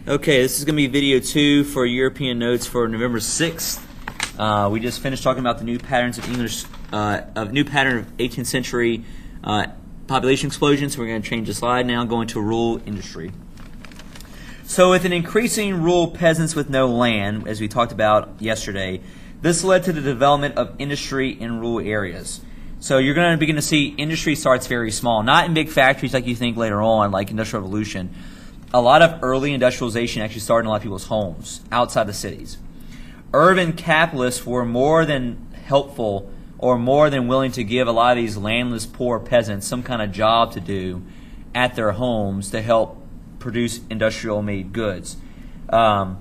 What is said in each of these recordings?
Okay, this is going to be video 2 for European notes for November 6th. We just finished talking about the new patterns of English, new pattern of 18th century population explosion. So we're going to change the slide now, going to rural industry. So with an increasing rural peasants with no land, as we talked about yesterday, this led to the development of industry in rural areas. So you're going to begin to see industry starts very small, not in big factories like you think later on, like Industrial Revolution. A lot of early industrialization actually started in a lot of people's homes outside the cities. Urban capitalists were more than helpful or more than willing to give a lot of these landless poor peasants some kind of job to do at their homes to help produce industrial-made goods. And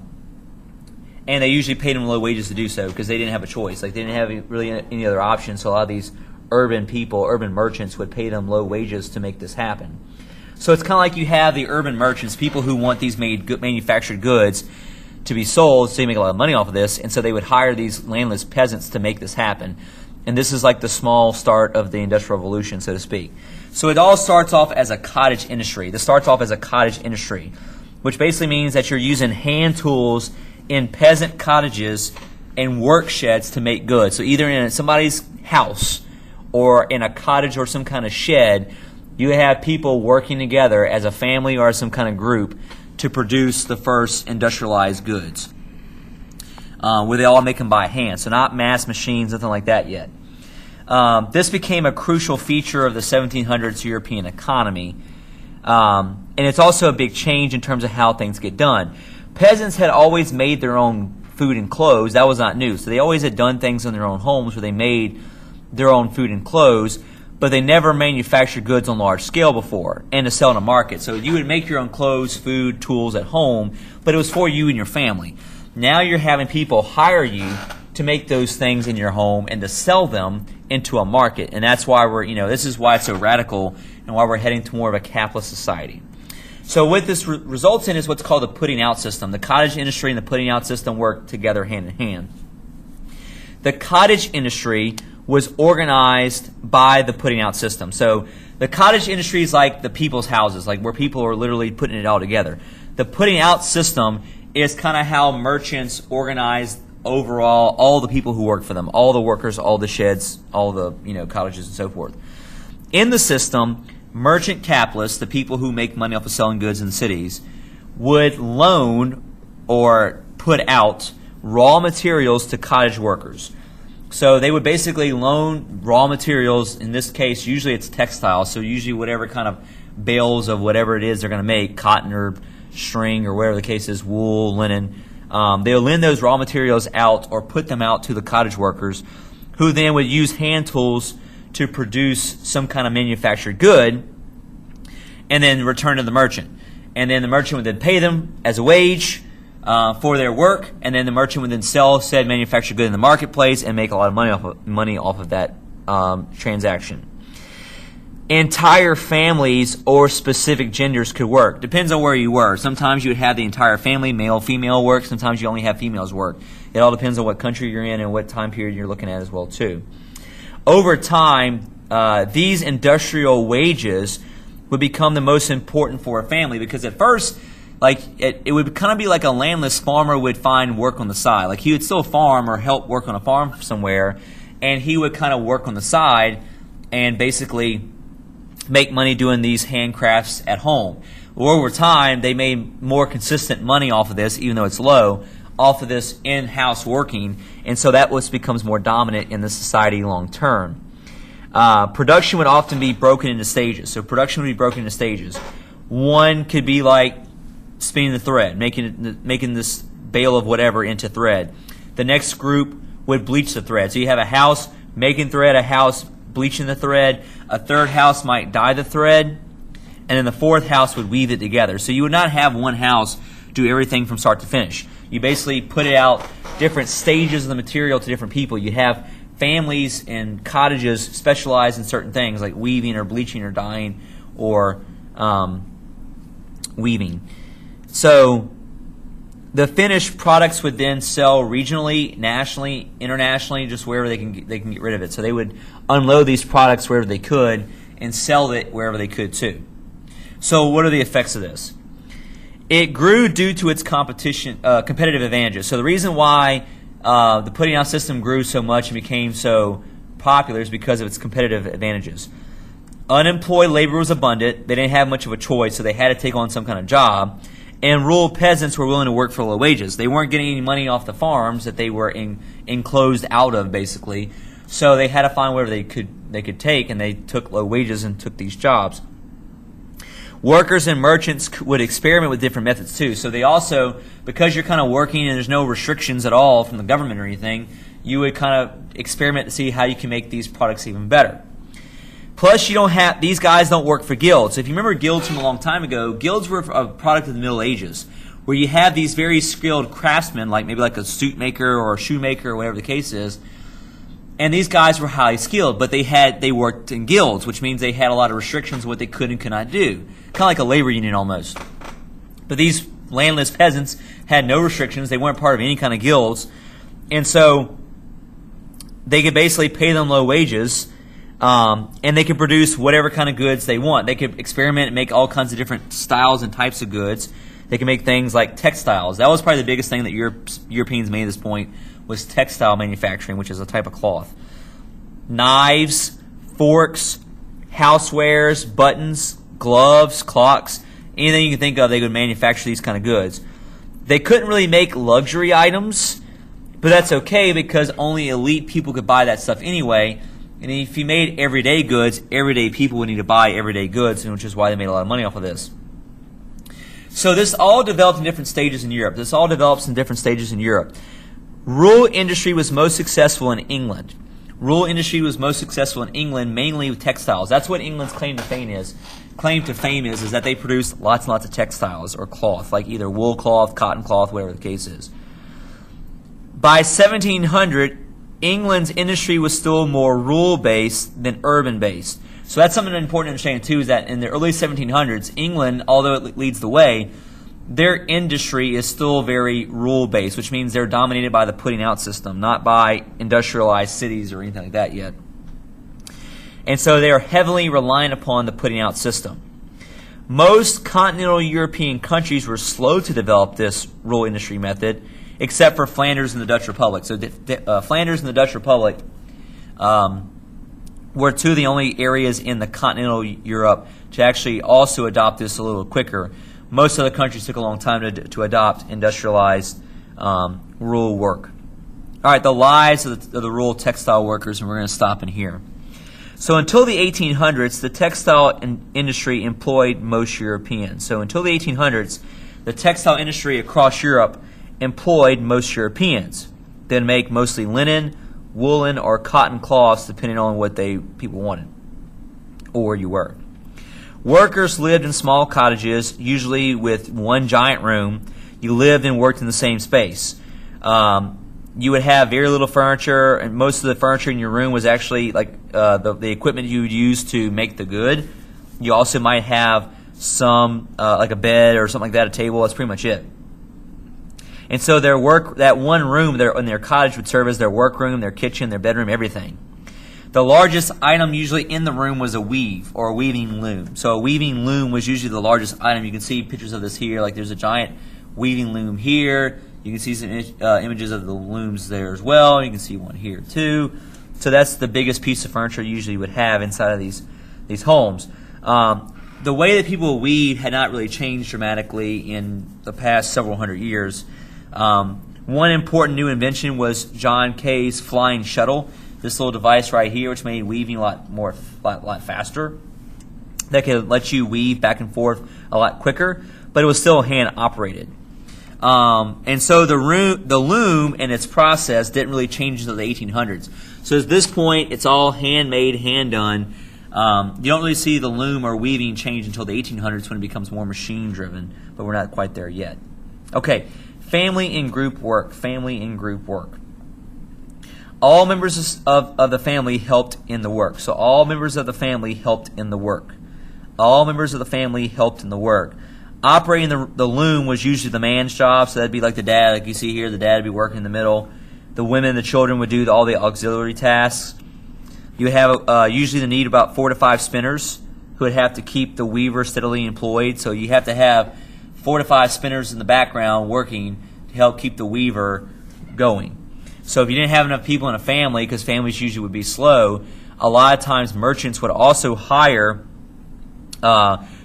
they usually paid them low wages to do so because they didn't have a choice. Like, they didn't have really any other option, so a lot of these urban people, urban merchants, would pay them low wages to make this happen. So it's kind of like you have the urban merchants, people who want these manufactured goods to be sold, so they make a lot of money off of this, and so they would hire these landless peasants to make this happen. And this is like the small start of the Industrial Revolution, so to speak. So it all starts off as a cottage industry. This starts off as a cottage industry, which basically means that you're using hand tools in peasant cottages and work sheds to make goods. So either in somebody's house or in a cottage or some kind of shed, you have people working together as a family or as some kind of group to produce the first industrialized goods, where they all make them by hand. So not mass machines, nothing like that yet. This became a crucial feature of the 1700s European economy. And it's also a big change in terms of how things get done. Peasants had always made their own food and clothes. That was not new. So they always had done things in their own homes where they made their own food and clothes, but they never manufactured goods on large scale before and to sell in a market. So you would make your own clothes, food, tools at home, but it was for you and your family. Now you're having people hire you to make those things in your home and to sell them into a market. And that's why this is why it's so radical and why we're heading to more of a capitalist society. So what this results in is what's called the putting out system. The cottage industry and the putting out system work together hand in hand. The cottage industry was organized by the putting out system. So the cottage industry is like the people's houses, like where people are literally putting it all together. The putting out system is kind of how merchants organize overall all the people who work for them, all the workers, all the sheds, all the cottages and so forth. In the system, merchant capitalists, the people who make money off of selling goods in cities, would loan or put out raw materials to cottage workers. So they would basically loan raw materials. In this case, usually it's textile, so usually whatever kind of bales of whatever it is they're going to make, cotton or string or whatever the case is, wool, linen, they'll lend those raw materials out or put them out to the cottage workers, who then would use hand tools to produce some kind of manufactured good and then return to the merchant. And then the merchant would then pay them as a wage for their work, and then the merchant would then sell said manufactured good in the marketplace and make a lot of money off of that transaction. Entire families or specific genders could work. Depends on where you were. Sometimes you would have the entire family, male, female work. Sometimes you only have females work. It all depends on what country you're in and what time period you're looking at as well too. Over time, these industrial wages would become the most important for a family, because at first, it would kind of be like a landless farmer would find work on the side. Like, he would still farm or help work on a farm somewhere, and he would kind of work on the side and basically make money doing these handcrafts at home. Well, over time, they made more consistent money off of this, even though it's low, off of this in-house working, and so that becomes more dominant in the society long term. Production would often be broken into stages. So production would be broken into stages. One could be like spinning the thread, making this bale of whatever into thread. The next group would bleach the thread. So you have a house making thread, a house bleaching the thread, a third house might dye the thread, and then the fourth house would weave it together. So you would not have one house do everything from start to finish. You basically put it out different stages of the material to different people. You have families and cottages specialize in certain things like weaving or bleaching or dyeing or weaving. So the finished products would then sell regionally, nationally, internationally, just wherever they can get rid of it. So they would unload these products wherever they could and sell it wherever they could too. So what are the effects of this? It grew due to its competitive advantages. So the reason why the putting out system grew so much and became so popular is because of its competitive advantages. Unemployed labor was abundant. They didn't have much of a choice, so they had to take on some kind of job. And rural peasants were willing to work for low wages. They weren't getting any money off the farms that they were enclosed out of, basically. So they had to find whatever they could take, and they took low wages and took these jobs. Workers and merchants would experiment with different methods too. So they also, because you're kind of working and there's no restrictions at all from the government or anything, you would kind of experiment to see how you can make these products even better. Plus, these guys don't work for guilds. If you remember guilds from a long time ago, guilds were a product of the Middle Ages, where you have these very skilled craftsmen, maybe like a suit maker or a shoemaker or whatever the case is, and these guys were highly skilled, but they worked in guilds, which means they had a lot of restrictions on what they could and could not do. Kind of like a labor union almost. But these landless peasants had no restrictions. They weren't part of any kind of guilds. And so they could basically pay them low wages, and they could produce whatever kind of goods they want. They could experiment and make all kinds of different styles and types of goods. They could make things like textiles. That was probably the biggest thing that Europeans made at this point, was textile manufacturing, which is a type of cloth. Knives, forks, housewares, buttons, gloves, clocks, anything you can think of, they could manufacture these kind of goods. They couldn't really make luxury items, but that's okay because only elite people could buy that stuff anyway. And if you made everyday goods, everyday people would need to buy everyday goods, which is why they made a lot of money off of this. So this all developed in different stages in Europe. Rural industry was most successful in England. Rural industry was most successful in England, mainly with textiles. That's what England's claim to fame is. Claim to fame is that they produce lots and lots of textiles or cloth, like either wool cloth, cotton cloth, whatever the case is. By 1700, England's industry was still more rural-based than urban-based. So that's something important to understand, too, is that in the early 1700s, England, although it leads the way, their industry is still very rural-based, which means they're dominated by the putting out system, not by industrialized cities or anything like that yet. And so they are heavily reliant upon the putting out system. Most continental European countries were slow to develop this rural industry method, except for Flanders and the Dutch Republic. So Flanders and the Dutch Republic were two of the only areas in the continental Europe to actually also adopt this a little quicker. Most other countries took a long time to adopt industrialized rural work. All right, the lives of the rural textile workers, and we're going to stop in here. So until the 1800s, the textile industry employed most Europeans. So until the 1800s, the textile industry across Europe employed most Europeans. They'd make mostly linen, woolen, or cotton cloths, depending on what people wanted or where you were. Workers lived in small cottages, usually with one giant room. You lived and worked in the same space. You would have very little furniture, and most of the furniture in your room was actually like the equipment you would use to make the good. You also might have some like a bed or something like that, a table. That's pretty much it. And so that one room in their cottage would serve as their workroom, their kitchen, their bedroom, everything. The largest item usually in the room was a weave or a weaving loom. So a weaving loom was usually the largest item. You can see pictures of this here. Like there's a giant weaving loom here. You can see some images of the looms there as well. You can see one here too. So that's the biggest piece of furniture you usually would have inside of these homes. The way that people weave had not really changed dramatically in the past several hundred years. One important new invention was John Kay's flying shuttle. This little device right here, which made weaving a lot faster. That could let you weave back and forth a lot quicker, but it was still hand operated. And so the loom and its process didn't really change until the 1800s. So at this point, it's all handmade, hand done. You don't really see the loom or weaving change until the 1800s when it becomes more machine driven, but we're not quite there yet. Okay, family and group work. All members of the family helped in the work. So all members of the family helped in the work. Operating the loom was usually the man's job, so that'd be like the dad, like you see here, the dad would be working in the middle. The women and the children would do all the auxiliary tasks. You have usually the need of about 4 to 5 spinners who would have to keep the weaver steadily employed. So you have to have 4 4 to 5 spinners in the background working to help keep the weaver going. So if you didn't have enough people in a family, because families usually would be slow, a lot of times merchants would also hire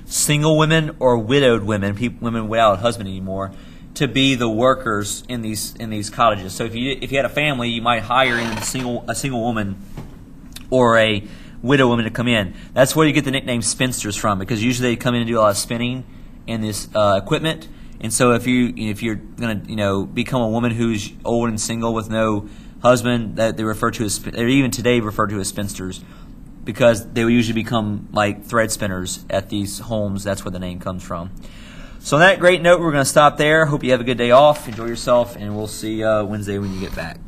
single women or widowed women, women without a husband anymore, to be the workers in these cottages. So if you had a family, you might hire in a single woman or a widow woman to come in. That's where you get the nickname spinsters from, because usually they come in and do a lot of spinning in this equipment. And so if you're going to become a woman who's old and single with no husband, that they refer to as, or even today referred to as spinsters, because they will usually become like thread spinners at these homes. That's where the name comes from. So on that great note, we're going to stop there. Hope you have a good day off. Enjoy yourself, and we'll see you Wednesday when you get back.